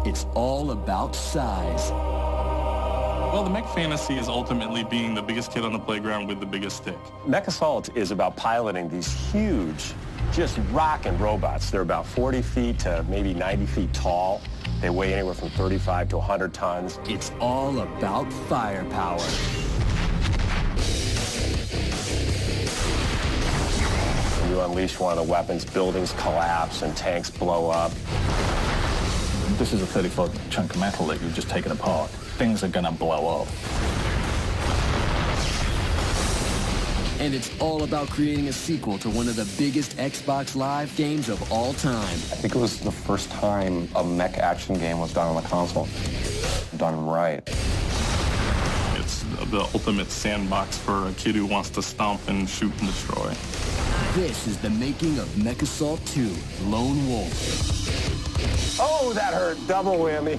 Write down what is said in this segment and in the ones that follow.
it's all about size. Well, the mech fantasy is ultimately being the biggest kid on the playground with the biggest stick. MechAssault is about piloting these huge, just rockin' robots. They're about 40 feet to maybe 90 feet tall. They weigh anywhere from 35 to 100 tons. It's all about firepower. When you unleash one of the weapons, buildings collapse and tanks blow up. This is a 30-foot chunk of metal that you've just taken apart. Things are gonna blow up. And it's all about creating a sequel to one of the biggest Xbox Live games of all time. I think it was the first time a mech action game was done on the console. Done right. It's the ultimate sandbox for a kid who wants to stomp and shoot and destroy. This is the making of MechAssault 2, Lone Wolf. Oh, that hurt. Double whammy.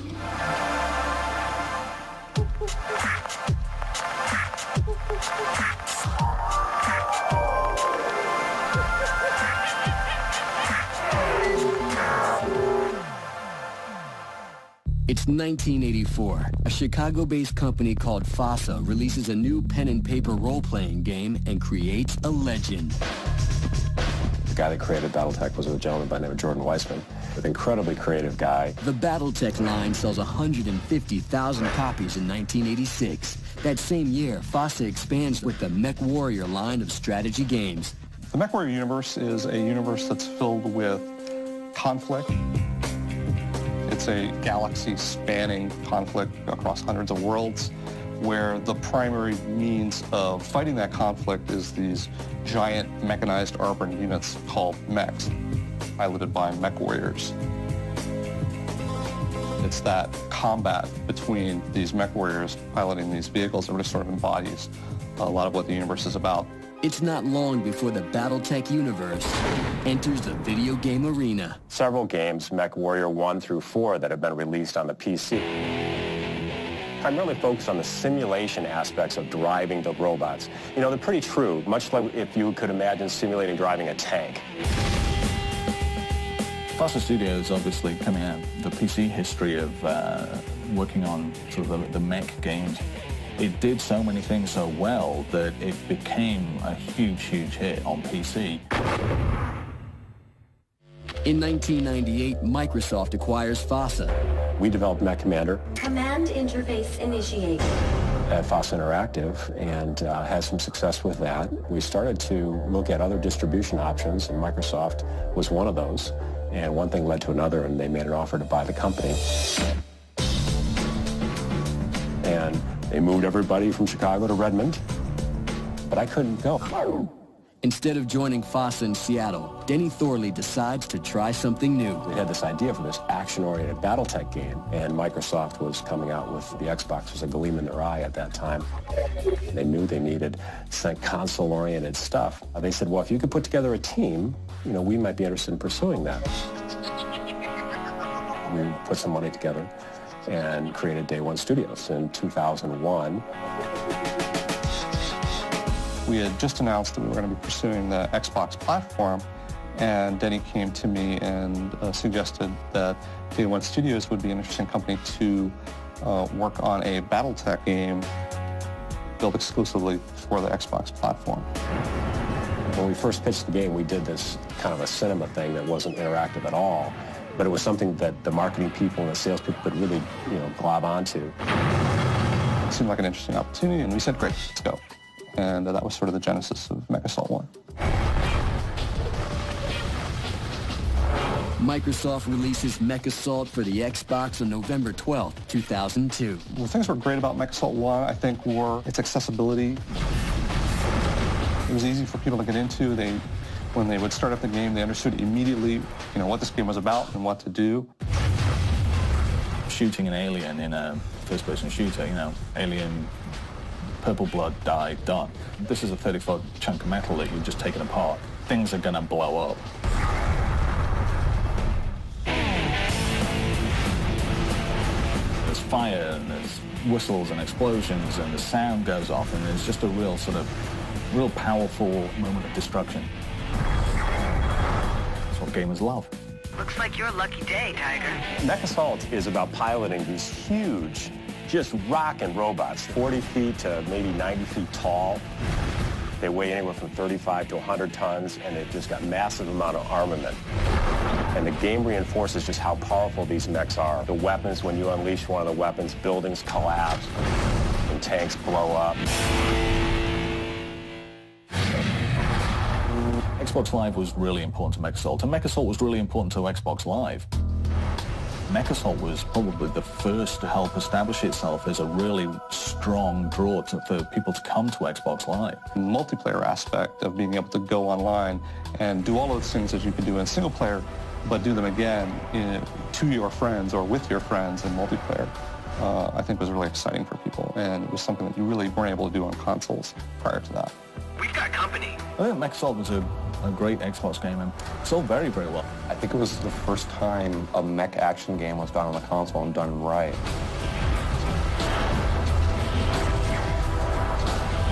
It's 1984. A Chicago-based company called FASA releases a new pen-and-paper role-playing game and creates a legend. The guy that created BattleTech was a gentleman by the name of Jordan Weissman, an incredibly creative guy. The BattleTech line sells 150,000 copies in 1986. That same year, FASA expands with the Mech Warrior line of strategy games. The Mech Warrior universe is a universe that's filled with conflict. It's a galaxy-spanning conflict across hundreds of worlds where the primary means of fighting that conflict is these giant mechanized armored units called mechs, piloted by mech warriors. It's that combat between these mech warriors piloting these vehicles that really sort of embodies a lot of what the universe is about. It's not long before the BattleTech universe enters the video game arena. Several games, Mech Warrior 1 through 4, that have been released on the PC, primarily focused on the simulation aspects of driving the robots. You know, they're pretty true, much like if you could imagine simulating driving a tank. FASA Studios obviously coming out the PC history of working on sort of the mech games. It did so many things so well that it became a huge, huge hit on PC. In 1998, Microsoft acquires FASA. We developed Mech Commander Command interface initiated at FASA Interactive and had some success with that. We started to look at other distribution options, and Microsoft was one of those. And one thing led to another, and they made an offer to buy the company. And they moved everybody from Chicago to Redmond, but I couldn't go. Instead of joining FASA in Seattle, Denny Thorley decides to try something new. We had this idea for this action-oriented BattleTech game, and Microsoft was coming out with the Xbox. It was a gleam in their eye at that time. They knew they needed some console-oriented stuff. They said, well, if you could put together a team, you know, we might be interested in pursuing that. We put some money together and created Day One Studios in 2001. We had just announced that we were going to be pursuing the Xbox platform, and Denny came to me and suggested that Day One Studios would be an interesting company to work on a BattleTech game built exclusively for the Xbox platform. When we first pitched the game, we did this kind of a cinema thing that wasn't interactive at all, but it was something that the marketing people and the sales people could really, you know, glob onto. It seemed like an interesting opportunity, and we said, great, let's go. And that was sort of the genesis of MechAssault 1. Microsoft releases MechAssault for the Xbox on November 12, 2002. The things that were great about MechAssault 1, I think, were its accessibility. It was easy for people to get into. When they would start up the game, they understood immediately, you know, what this game was about and what to do. Shooting an alien in a first-person shooter, you know, alien, purple blood, died, done. This is a 30-foot chunk of metal that you've just taken apart. Things are gonna blow up. There's fire, and there's whistles and explosions, and the sound goes off, and there's just a real sort of, real powerful moment of destruction. That's what gamers love. Looks like your lucky day, Tiger. MechAssault is about piloting these huge, just rockin' robots, 40 feet to maybe 90 feet tall. They weigh anywhere from 35 to 100 tons, and they've just got massive amount of armament. And the game reinforces just how powerful these mechs are. The weapons, when you unleash one of the weapons, buildings collapse and tanks blow up. Xbox Live was really important to MechAssault, and MechAssault was really important to Xbox Live. MechAssault was probably the first to help establish itself as a really strong draw for people to come to Xbox Live. The multiplayer aspect of being able to go online and do all those things that you could do in single player, but do them again to your friends or with your friends in multiplayer, I think was really exciting for people, and it was something that you really weren't able to do on consoles prior to that. We've got company. I think MechAssault was a great Xbox game and sold very, very well. I think it was the first time a mech action game was done on the console and done right.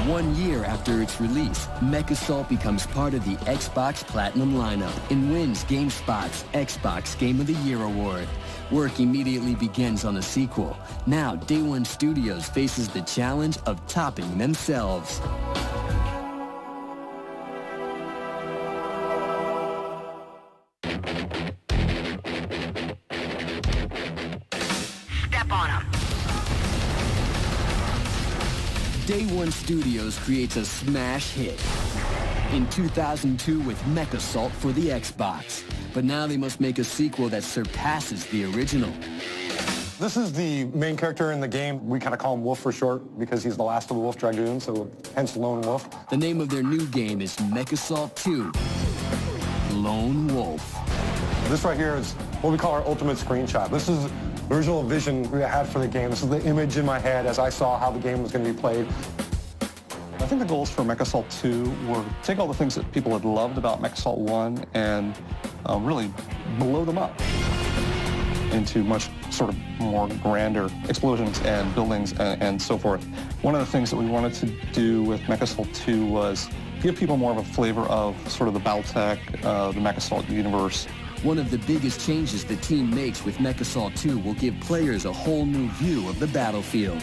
1 year after its release, MechAssault becomes part of the Xbox Platinum lineup and wins GameSpot's Xbox Game of the Year award. Work immediately begins on a sequel. Now, Day One Studios faces the challenge of topping themselves. Step on them. Day One Studios creates a smash hit in 2002 with MechAssault for the Xbox. But now they must make a sequel that surpasses the original. This is the main character in the game. We kind of call him Wolf for short because he's the last of the Wolf Dragoon, so hence Lone Wolf. The name of their new game is MechAssault 2, Lone Wolf. This right here is what we call our ultimate screenshot. This is the original vision we had for the game. This is the image in my head as I saw how the game was going to be played. I think the goals for MechAssault 2 were to take all the things that people had loved about MechAssault 1 and really blow them up into much sort of more grander explosions and buildings and so forth. One of the things that we wanted to do with MechAssault 2 was give people more of a flavor of sort of the Battletech, the MechAssault universe. One of the biggest changes the team makes with MechAssault 2 will give players a whole new view of the battlefield.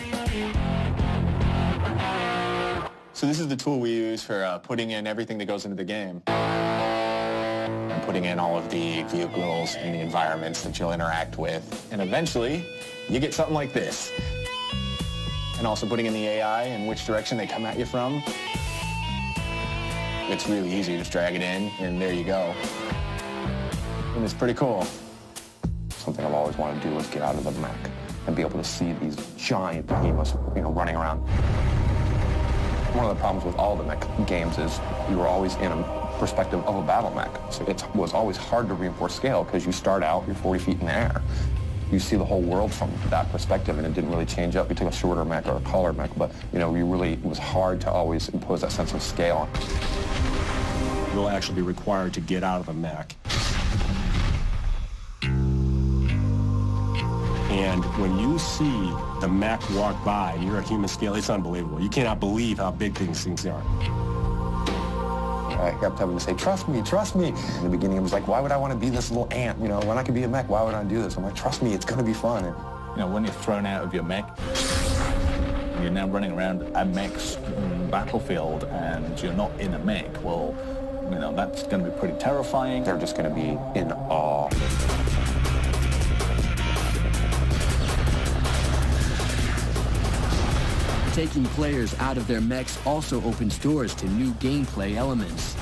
So this is the tool we use for putting in everything that goes into the game. And putting in all of the vehicles and the environments that you'll interact with. And eventually, you get something like this. And also putting in the AI and which direction they come at you from. It's really easy. Just drag it in, and there you go. And it's pretty cool. Something I've always wanted to do was get out of the mech and be able to see these giant behemoths, running around. One of the problems with all the mech games is you were always in a perspective of a battle mech. So it was always hard to reinforce scale because you start out, you're 40 feet in the air. You see the whole world from that perspective, and it didn't really change up. You took a shorter mech or a taller mech, but it was hard to always impose that sense of scale. You'll actually be required to get out of the mech. And when you see the mech walk by, you're a human scale, it's unbelievable. You cannot believe how big these things are. I kept having to say, trust me, trust me. In the beginning, it was like, why would I want to be this little ant? When I could be a mech, why would I do this? I'm like, trust me, it's going to be fun. When you're thrown out of your mech, you're now running around a mech's battlefield and you're not in a mech. Well, that's going to be pretty terrifying. They're just going to be in awe. Taking players out of their mechs also opens doors to new gameplay elements.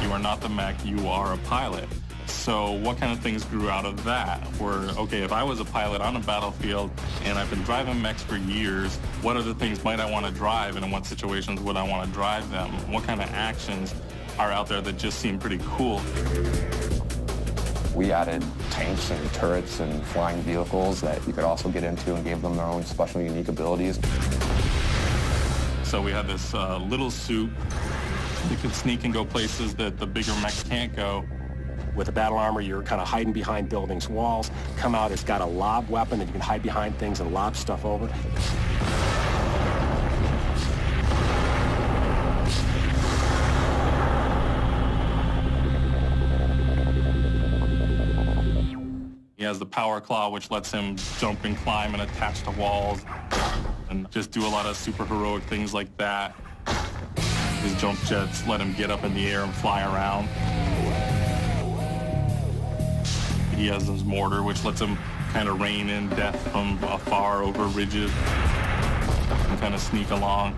You are not the mech, you are a pilot. So what kind of things grew out of that? Okay, if I was a pilot on a battlefield and I've been driving mechs for years, what other things might I want to drive, and in what situations would I want to drive them? What kind of actions are out there that just seem pretty cool? We added tanks and turrets and flying vehicles that you could also get into and gave them their own special, unique abilities. So we had this little suit. You could sneak and go places that the bigger mechs can't go. With the battle armor, you're kind of hiding behind buildings' walls. Come out, it's got a lob weapon that you can hide behind things and lob stuff over. He has the power claw, which lets him jump and climb and attach to walls and just do a lot of super heroic things like that. His jump jets let him get up in the air and fly around. He has his mortar, which lets him kind of rain in death from afar over ridges and kind of sneak along.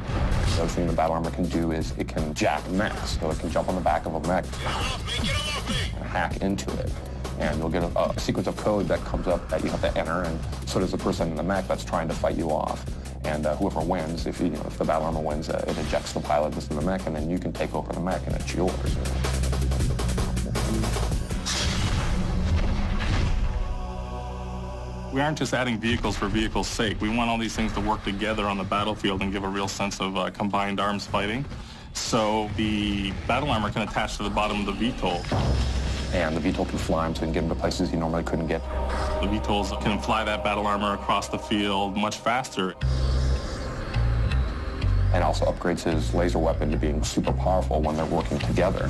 The other thing the battle armor can do is it can jack mechs, so it can jump on the back of a mech and hack into it. And you'll get a sequence of code that comes up that you have to enter, and so does the person in the mech that's trying to fight you off. And whoever wins, if the battle armor wins, it ejects the pilot that's in the mech, and then you can take over the mech, and it's yours. We aren't just adding vehicles for vehicles' sake. We want all these things to work together on the battlefield and give a real sense of combined arms fighting. So the battle armor can attach to the bottom of the VTOL. And the VTOL can fly him, so you can get him to places you normally couldn't get. The VTOLs can fly that battle armor across the field much faster. And also upgrades his laser weapon to being super powerful when they're working together.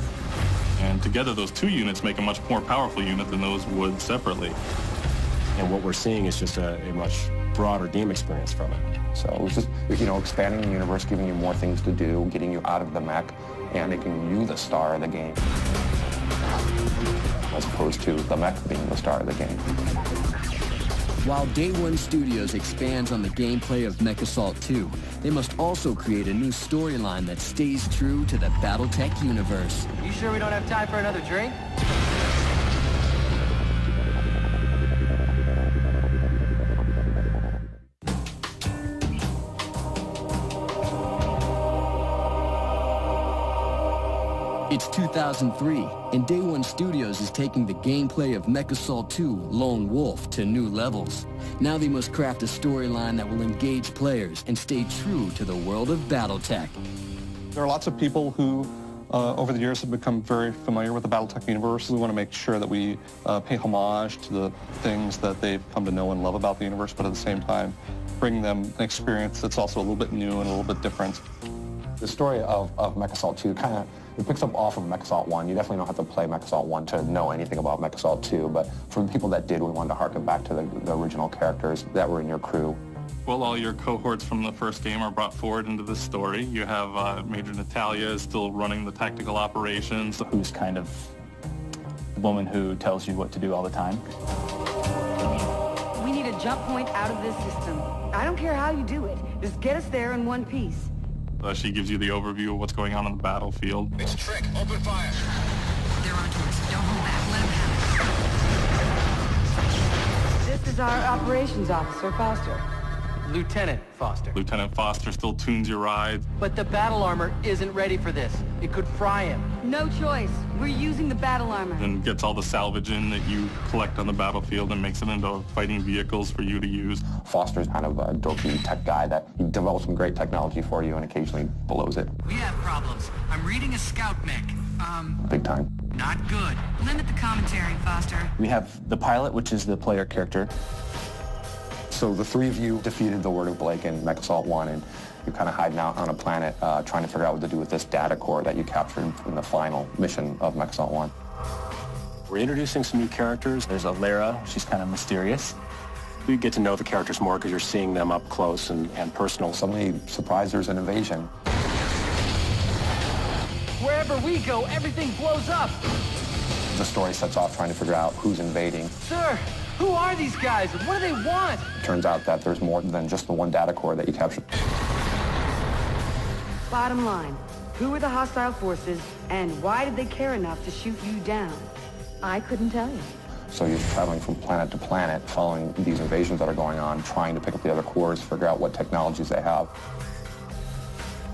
And together, those two units make a much more powerful unit than those would separately. And what we're seeing is just a much broader game experience from it. So it's just, expanding the universe, giving you more things to do, getting you out of the mech, and making you the star of the game, as opposed to the mech being the star of the game. While Day One Studios expands on the gameplay of MechAssault 2, they must also create a new storyline that stays true to the BattleTech universe. You sure we don't have time for another drink? It's 2003, and Day One Studios is taking the gameplay of MechAssault 2 Lone Wolf to new levels. Now they must craft a storyline that will engage players and stay true to the world of BattleTech. There are lots of people who, over the years, have become very familiar with the BattleTech universe. We want to make sure that we pay homage to the things that they've come to know and love about the universe, but at the same time, bring them an experience that's also a little bit new and a little bit different. The story of MechAssault 2 it picks up off of MechAssault 1. You definitely don't have to play MechAssault 1 to know anything about MechAssault 2, but for the people that did, we wanted to harken back to the original characters that were in your crew. Well, all your cohorts from the first game are brought forward into this story. You have Major Natalia is still running the tactical operations. Who's kind of the woman who tells you what to do all the time. We need a jump point out of this system. I don't care how you do it. Just get us there in one piece. She gives you the overview of what's going on the battlefield. It's a trick. Open fire. They're onto us. Don't hold back. Let them have it. This is our operations officer, Foster. Lieutenant Foster. Lieutenant Foster still tunes your ride. But the battle armor isn't ready for this. It could fry him. No choice. We're using the battle armor. And gets all the salvage in that you collect on the battlefield and makes it into fighting vehicles for you to use. Foster's kind of a dopey tech guy that he develops some great technology for you and occasionally blows it. We have problems. I'm reading a scout mech. Big time. Not good. Limit the commentary, Foster. We have the pilot, which is the player character. So the three of you defeated the Word of Blake in MechAssault 1, and you're kind of hiding out on a planet trying to figure out what to do with this data core that you captured in the final mission of MechAssault 1. We're introducing some new characters. There's a Lara. She's kind of mysterious. You get to know the characters more because you're seeing them up close and personal. Suddenly, surprise, there's an invasion. Wherever we go, everything blows up. The story sets off trying to figure out who's invading. Sir, who are these guys? What do they want? It turns out that there's more than just the one data core that you captured. Bottom line, who are the hostile forces, and why did they care enough to shoot you down? I couldn't tell you. So you're traveling from planet to planet, following these invasions that are going on, trying to pick up the other cores, figure out what technologies they have.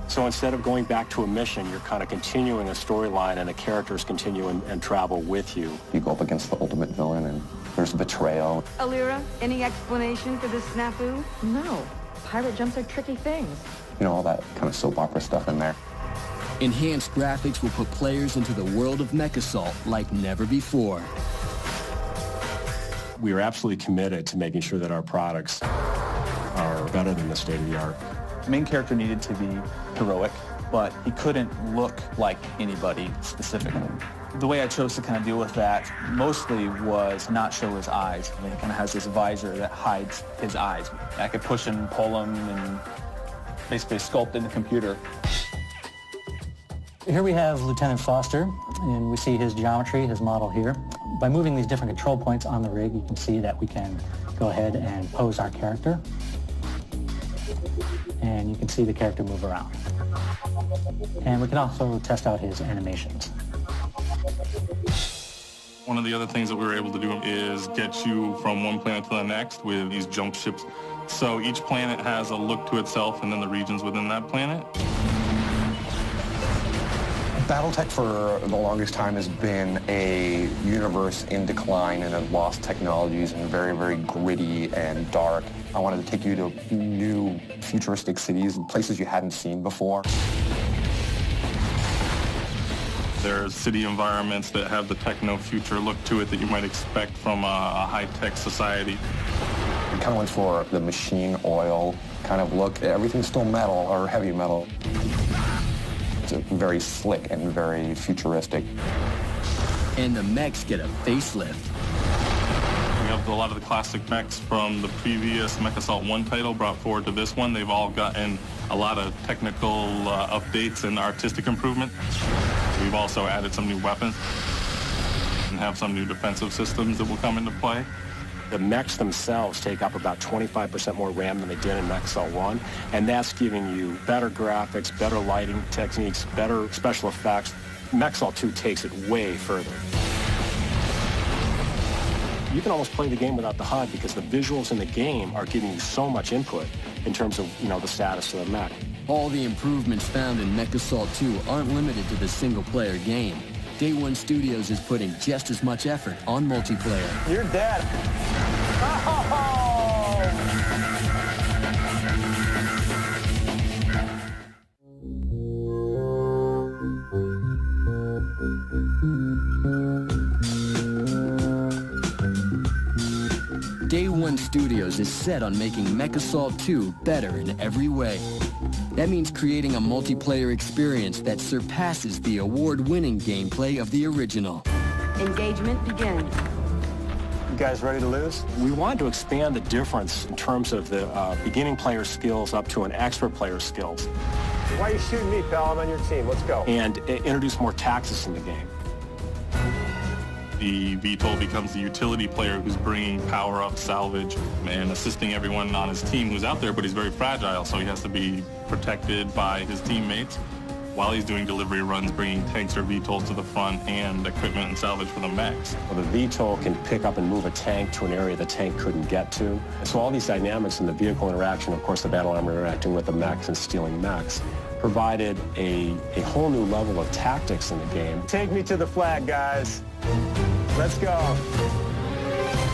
So instead of going back to a mission, you're kind of continuing a storyline and the characters continue and travel with you. You go up against the ultimate villain and there's betrayal. Alira, any explanation for this snafu? No. Pirate jumps are tricky things. You know, all that kind of soap opera stuff in there. Enhanced graphics will put players into the world of MechAssault like never before. We are absolutely committed to making sure that our products are better than the state of the art. The main character needed to be heroic, but he couldn't look like anybody specifically. The way I chose to kind of deal with that mostly was not show his eyes. I mean, he kind of has this visor that hides his eyes. I could push and pull him and basically sculpt in the computer. Here we have Lieutenant Foster, and we see his geometry, his model here. By moving these different control points on the rig, you can see that we can go ahead and pose our character. And you can see the character move around. And we can also test out his animations. One of the other things that we were able to do is get you from one planet to the next with these jump ships. So each planet has a look to itself and then the regions within that planet. Battletech for the longest time has been a universe in decline and have lost technologies and very, very gritty and dark. I wanted to take you to new futuristic cities and places you hadn't seen before. There's city environments that have the techno-future look to it that you might expect from a high-tech society. We kind of went for the machine oil kind of look. Everything's still metal or heavy metal. It's very slick and very futuristic. And the mechs get a facelift. We have a lot of the classic mechs from the previous MechAssault 1 title brought forward to this one. They've all gotten a lot of technical updates and artistic improvement. We've also added some new weapons and have some new defensive systems that will come into play. The mechs themselves take up about 25% more RAM than they did in MechAssault 1, and that's giving you better graphics, better lighting techniques, better special effects. MechAssault 2 takes it way further. You can almost play the game without the HUD because the visuals in the game are giving you so much input in terms of, the status of the mech. All the improvements found in MechAssault 2 aren't limited to the single-player game. Day One Studios is putting just as much effort on multiplayer. You're dead. Day One Studios is set on making MechAssault 2 better in every way. That means creating a multiplayer experience that surpasses the award-winning gameplay of the original. Engagement begins. You guys ready to lose? We wanted to expand the difference in terms of the beginning player skills up to an expert player skills. Why are you shooting me, pal? I'm on your team. Let's go. And introduce more tactics in the game. The VTOL becomes the utility player who's bringing power-up, salvage, and assisting everyone on his team who's out there, but he's very fragile, so he has to be protected by his teammates while he's doing delivery runs, bringing tanks or VTOLs to the front and equipment and salvage for the mechs. Well, the VTOL can pick up and move a tank to an area the tank couldn't get to. And so all these dynamics in the vehicle interaction, of course the battle armor interacting with the mechs and stealing mechs, provided a whole new level of tactics in the game. Take me to the flag, guys. Let's go.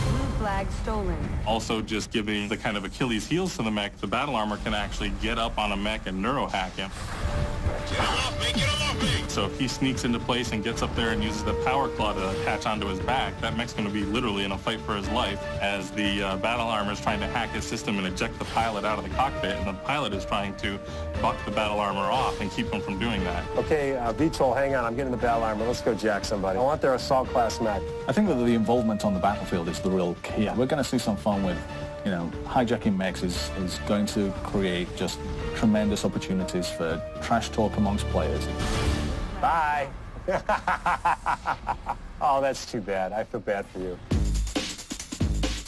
Blue flag stolen. Also just giving the kind of Achilles heels to the mech, the battle armor can actually get up on a mech and neurohack him. Get him off me! Get him off me! So if he sneaks into place and gets up there and uses the power claw to attach onto his back, that mech's going to be literally in a fight for his life as the battle armor is trying to hack his system and eject the pilot out of the cockpit, and the pilot is trying to buck the battle armor off and keep him from doing that. Okay, VTOL, hang on. I'm getting the battle armor. Let's go jack somebody. I want their assault class mech. I think that the involvement on the battlefield is the real key. We're going to see some fun with, hijacking mechs is going to create just tremendous opportunities for trash talk amongst players. Bye. Oh, that's too bad. I feel bad for you.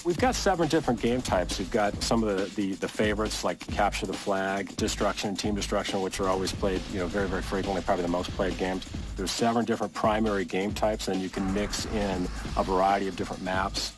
We've got 7 different game types. We've got some of the favorites like Capture the Flag, Destruction, and Team Destruction, which are always played, very, very frequently, probably the most played games. There's 7 different primary game types, and you can mix in a variety of different maps.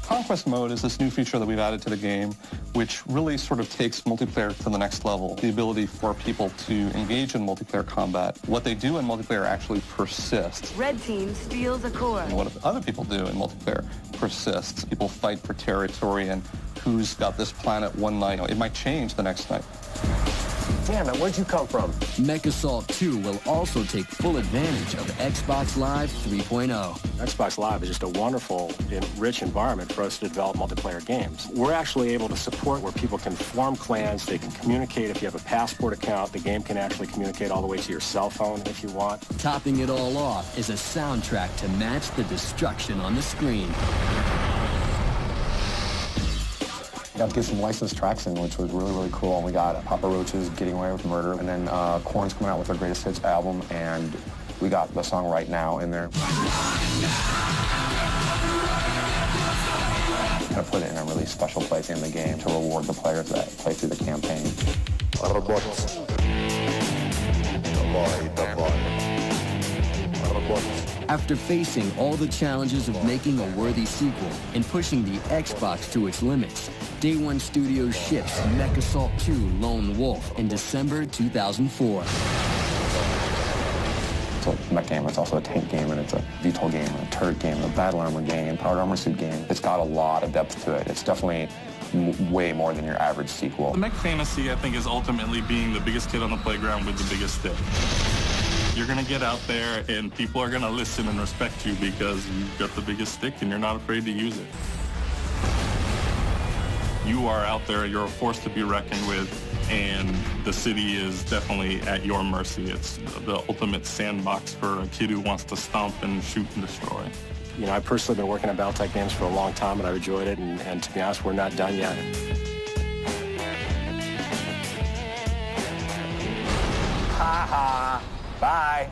Conquest mode is this new feature that we've added to the game, which really sort of takes multiplayer to the next level. The ability for people to engage in multiplayer combat. What they do in multiplayer actually persists. Red team steals a core. And what other people do in multiplayer persists. People fight for territory and who's got this planet one night. It might change the next night. Damn it, where'd you come from? MechAssault 2 will also take full advantage of Xbox Live 3.0. Xbox Live is just a wonderful and rich environment for us to develop multiplayer games. We're actually able to support where people can form clans, they can communicate. If you have a Passport account, the game can actually communicate all the way to your cell phone if you want. Topping it all off is a soundtrack to match the destruction on the screen. Got to get some licensed tracks in, which was really, really cool. And we got Papa Roach's Getting Away with Murder, and then Korn's coming out with their Greatest Hits album, and we got the song Right Now in there. Gonna put it in a really special place in the game to reward the players that play through the campaign. After facing all the challenges of making a worthy sequel and pushing the Xbox to its limits, Day One Studios ships MechAssault 2 Lone Wolf in December 2004. It's a mech game, it's also a tank game, and it's a VTOL game, and a turret game, and a battle armor game, powered armor suit game. It's got a lot of depth to it. It's definitely way more than your average sequel. The mech fantasy, I think, is ultimately being the biggest kid on the playground with the biggest stick. You're going to get out there and people are going to listen and respect you because you've got the biggest stick and you're not afraid to use it. You are out there, you're a force to be reckoned with, and the city is definitely at your mercy. It's the ultimate sandbox for a kid who wants to stomp and shoot and destroy. You know, I've personally been working on Battletech games for a long time, and I've enjoyed it, and to be honest, we're not done yet. Ha ha! Bye!